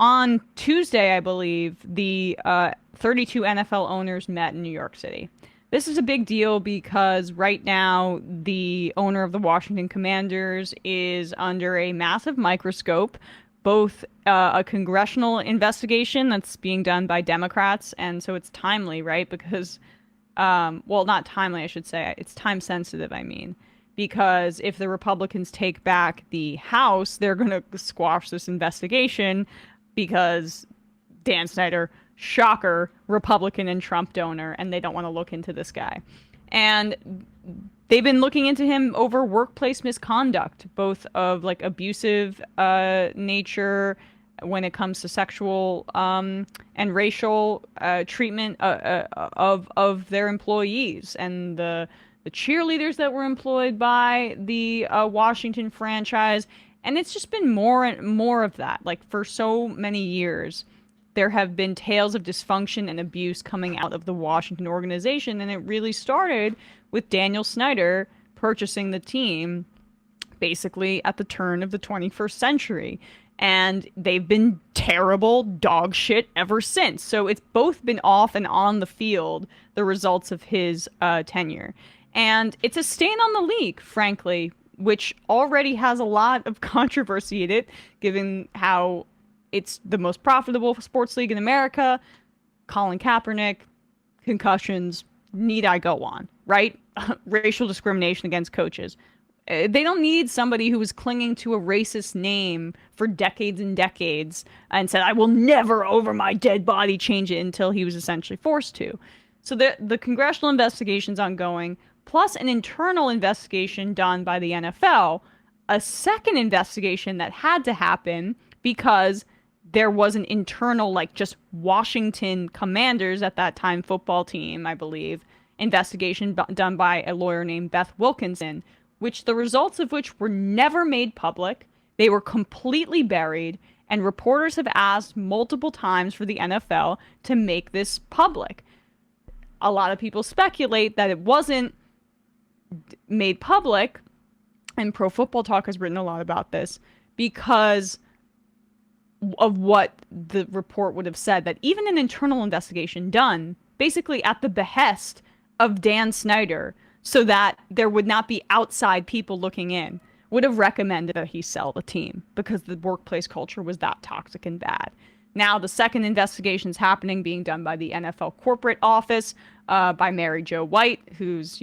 On Tuesday, I believe, the 32 NFL owners met in New York City. This is a big deal because right now the owner of the Washington Commanders is under a massive microscope, both a congressional investigation that's being done by Democrats, and so it's timely, right? Because, well, not timely, I should say. It's time sensitive, I mean. Because if the Republicans take back the House, they're going to squash this investigation because Dan Snyder, shocker, Republican and Trump donor, and they don't want to look into this guy. And they've been looking into him over workplace misconduct, both of like abusive nature when it comes to sexual and racial treatment of their employees and the cheerleaders that were employed by the Washington franchise. And it's just been more and more of that. Like for so many years, there have been tales of dysfunction and abuse coming out of the Washington organization. And it really started with Daniel Snyder purchasing the team basically at the turn of the 21st century. And they've been terrible dog shit ever since. So it's both been off and on the field, the results of his tenure. And it's a stain on the league, frankly, which already has a lot of controversy in it, given how it's the most profitable sports league in America. Colin Kaepernick, concussions, need I go on, right? Racial discrimination against coaches. They don't need somebody who was clinging to a racist name for decades and decades and said, I will never over my dead body change it until he was essentially forced to. So the congressional investigation's ongoing, plus an internal investigation done by the NFL, a second investigation that had to happen because there was an internal, like just Washington Commanders at that time football team, I believe, investigation done by a lawyer named Beth Wilkinson, which the results of which were never made public. They were completely buried, and reporters have asked multiple times for the NFL to make this public. A lot of people speculate that it wasn't made public, and Pro Football Talk has written a lot about this, because of what the report would have said, that even an internal investigation done basically at the behest of Dan Snyder so that there would not be outside people looking in, would have recommended that he sell the team because the workplace culture was that toxic and bad. Now the second investigation is happening, being done by the NFL corporate office, by Mary Jo White, who's,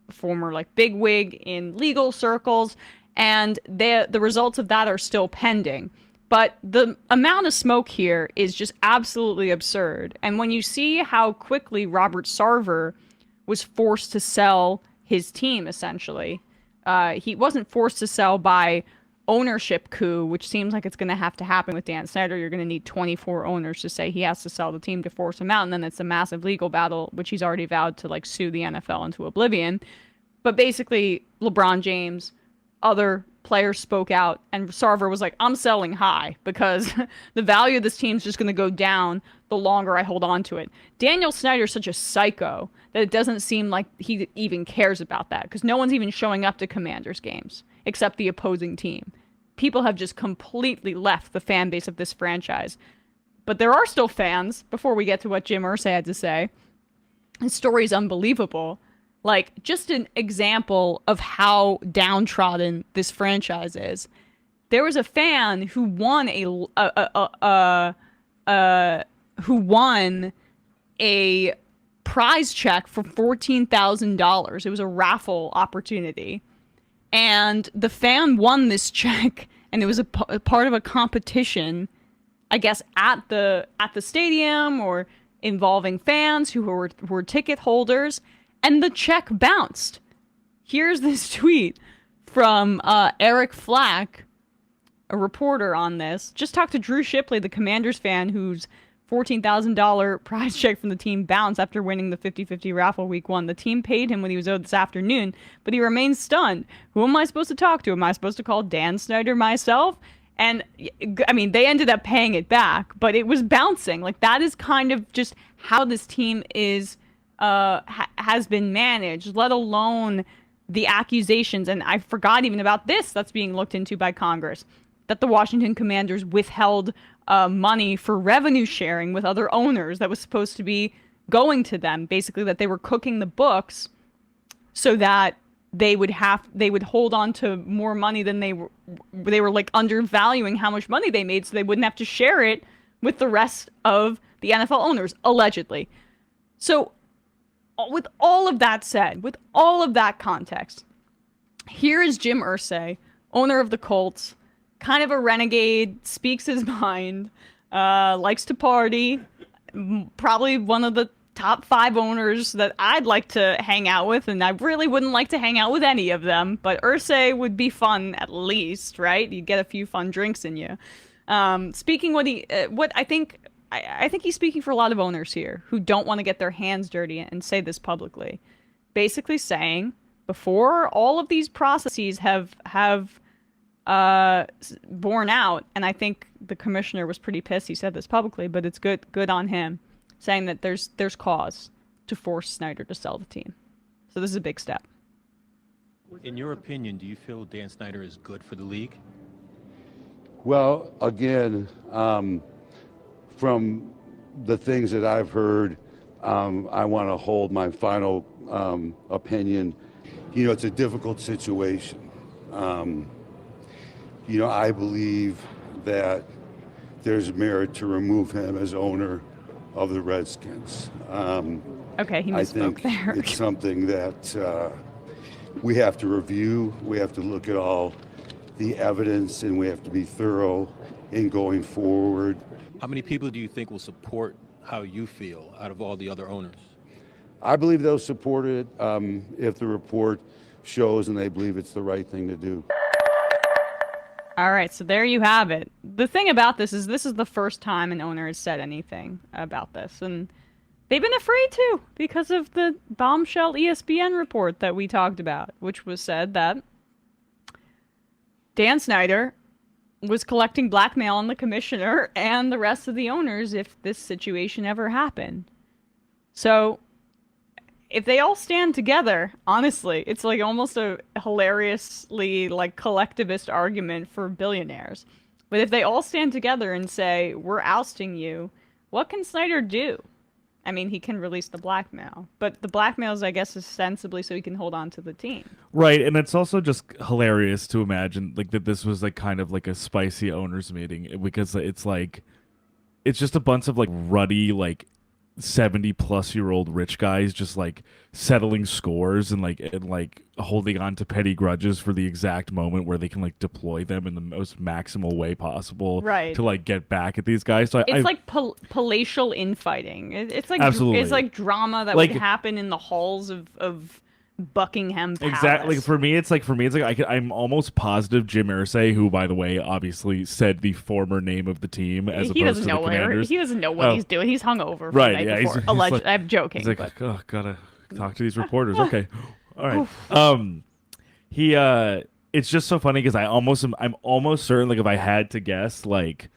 former like bigwig in legal circles, and the results of that are still pending. But the amount of smoke here is just absolutely absurd. And when you see how quickly Robert Sarver was forced to sell his team, essentially, he wasn't forced to sell by ownership coup, which seems like it's going to have to happen with Dan Snyder. You're going to need 24 owners to say he has to sell the team to force him out. And then it's a massive legal battle, which he's already vowed to like sue the NFL into oblivion. But basically, LeBron James, other players spoke out, and Sarver was like, I'm selling high because the value of this team is just going to go down the longer I hold on to it. Daniel Snyder's such a psycho that it doesn't seem like he even cares about that, because no one's even showing up to Commanders games except the opposing team. People have just completely left the fan base of this franchise. But there are still fans, before we get to what Jim Irsay had to say. His story is unbelievable. Like, just an example of how downtrodden this franchise is. There was a fan who won a prize check for $14,000. It was a raffle opportunity. And the fan won this check, and it was a part of a competition, I guess, at the stadium, or involving fans who were ticket holders. And the check bounced. Here's this tweet from Eric Flack, a reporter on this. Just talked to Drew Shipley, the Commanders fan, whose $14,000 prize check from the team bounced after winning the 50-50 raffle week one. The team paid him what he was owed this afternoon, but he remains stunned. Who am I supposed to talk to? Am I supposed to call Dan Snyder myself? And, I mean, they ended up paying it back, but it was bouncing. Like, that is kind of just how this team is has been managed, let alone the accusations. And I forgot even about this, that's being looked into by Congress, that the Washington Commanders withheld money for revenue sharing with other owners that was supposed to be going to them. Basically, that they were cooking the books so that they would hold on to more money than they were like undervaluing how much money they made, so they wouldn't have to share it with the rest of the NFL owners, allegedly. So, with all of that said, with all of that context, here is Jim Irsay, owner of the Colts, kind of a renegade, speaks his mind, likes to party, probably one of the top 5 owners that I'd like to hang out with, and I really wouldn't like to hang out with any of them, but Irsay would be fun at least, right? You'd get a few fun drinks in you. Speaking what I think he's speaking for a lot of owners here who don't want to get their hands dirty and say this publicly. Basically saying, before all of these processes have borne out, and I think the commissioner was pretty pissed he said this publicly, but it's good on him, saying that there's cause to force Snyder to sell the team. So this is a big step. In your opinion, do you feel Dan Snyder is good for the league? Well, again, from the things that I've heard, I want to hold my final opinion. You know, it's a difficult situation. You know, I believe that there's merit to remove him as owner of the Redskins. Okay, he misspoke there. It's something that we have to review. We have to look at all the evidence, and we have to be thorough in going forward. How many people do you think will support how you feel out of all the other owners? I believe they'll support it if the report shows and they believe it's the right thing to do. All right, so there you have it. The thing about this is the first time an owner has said anything about this, and they've been afraid to because of the bombshell ESPN report that we talked about, which was said that Dan Snyder was collecting blackmail on the commissioner and the rest of the owners if this situation ever happened. So if they all stand together, honestly, it's like almost a hilariously like collectivist argument for billionaires. But if they all stand together and say, we're ousting you, what can Snyder do? I mean, he can release the blackmail, but the blackmail is, I guess, ostensibly so he can hold on to the team. Right, and it's also just hilarious to imagine like that this was like kind of like a spicy owners meeting, because it's like it's just a bunch of like ruddy like 70-plus-year-old rich guys just like settling scores and like holding on to petty grudges for the exact moment where they can like deploy them in the most maximal way possible, right, to like get back at these guys. So it's like palatial infighting. It's like absolutely. It's like drama that like, would happen in the halls of Buckingham Palace. Exactly. For me, it's like I'm almost positive Jim Irsay, who by the way obviously said the former name of the team as opposed to the Commanders. He doesn't know what he's doing. He's hungover from right, the night yeah, before. Like, I'm joking. He's like, but... oh, gotta talk to these reporters. Okay, all right. It's just so funny because I'm almost certain, like if I had to guess, like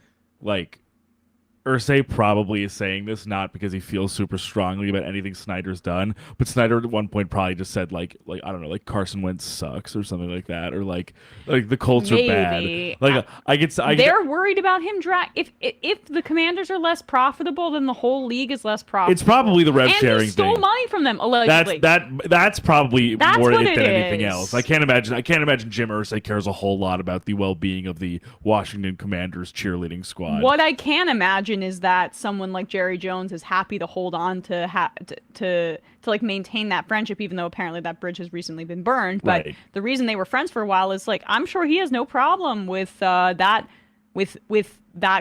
Irsay probably is saying this not because he feels super strongly about anything Snyder's done, but Snyder at one point probably just said like I don't know, like Carson Wentz sucks or something like that, or like the Colts are bad. Like they're worried about him if the Commanders are less profitable, then the whole league is less profitable. It's probably the rev sharing thing. He stole money from them allegedly. That's probably more what it than anything is. else. I can't imagine Jim Irsay cares a whole lot about the well-being of the Washington Commanders cheerleading squad. What I can imagine is that someone like Jerry Jones is happy to hold on to like maintain that friendship, even though apparently that bridge has recently been burned. But right. The reason they were friends for a while is like I'm sure he has no problem with that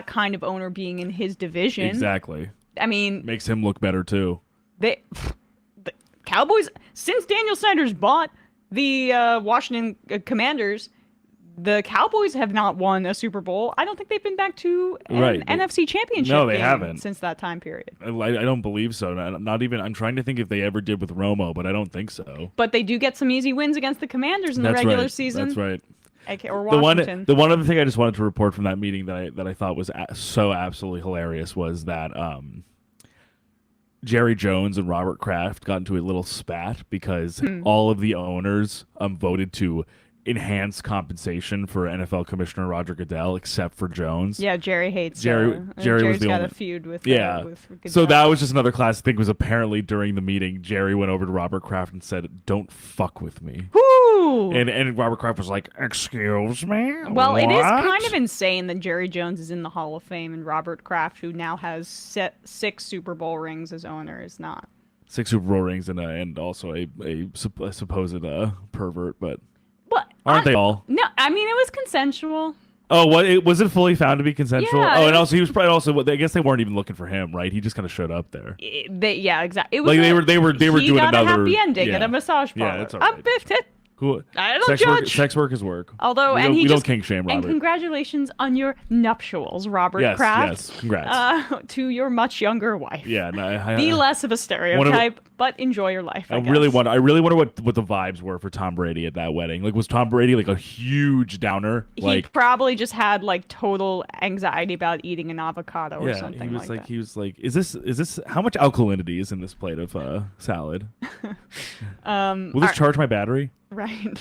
kind of owner being in his division. Exactly. I mean, makes him look better too. The Cowboys, since Daniel Snyder's bought the Washington Commanders, the Cowboys have not won a Super Bowl. I don't think they've been back to an NFC Championship game haven't since that time period. I don't believe so. Not even. I'm trying to think if they ever did with Romo, but I don't think so. But they do get some easy wins against the Commanders in the regular season. That's right. Or Washington. The one other thing I just wanted to report from that meeting that I thought was so absolutely hilarious was that Jerry Jones and Robert Kraft got into a little spat because all of the owners voted to enhanced compensation for NFL Commissioner Roger Goodell, except for Jones. Yeah, Jerry hates Jerry was Jerry's the got only- a feud with Yeah. with So Goodell. that was just another classic thing. Was apparently during the meeting, Jerry went over to Robert Kraft and said, "Don't fuck with me." Woo! And Robert Kraft was like, "Excuse me." Well, it is What?" kind of insane that Jerry Jones is in the Hall of Fame and Robert Kraft, who now has 6 Super Bowl rings as owner, is not. 6 Super Bowl rings and also a supposed pervert, but What? aren't they all? No, I mean, it was consensual. Oh, what? Was it fully found to be consensual? Yeah, oh, it and was- also he was probably also. I guess they weren't even looking for him, right? He just kind of showed up there. Yeah, exactly. It was Like they were he doing got another a happy ending yeah. at a massage Yeah, parlor. it's all right. I'm biffed it. Cool. I don't sex judge. Work, sex work is work. Although, we and don't, he we just don't kink shame and Robert. congratulations on your nuptials, Robert Yes, Kraft. yes, congrats. To your much younger wife. Yeah, no, Be less of a stereotype, but enjoy your life. I really guess. wonder. I really wonder what the vibes were for Tom Brady at that wedding. Like, was Tom Brady like a huge downer? He Like, probably just had like total anxiety about eating an avocado or yeah, something he was like that. he was like, is this how much alkalinity is in this plate of salad? Will this Are- charge my battery? Right.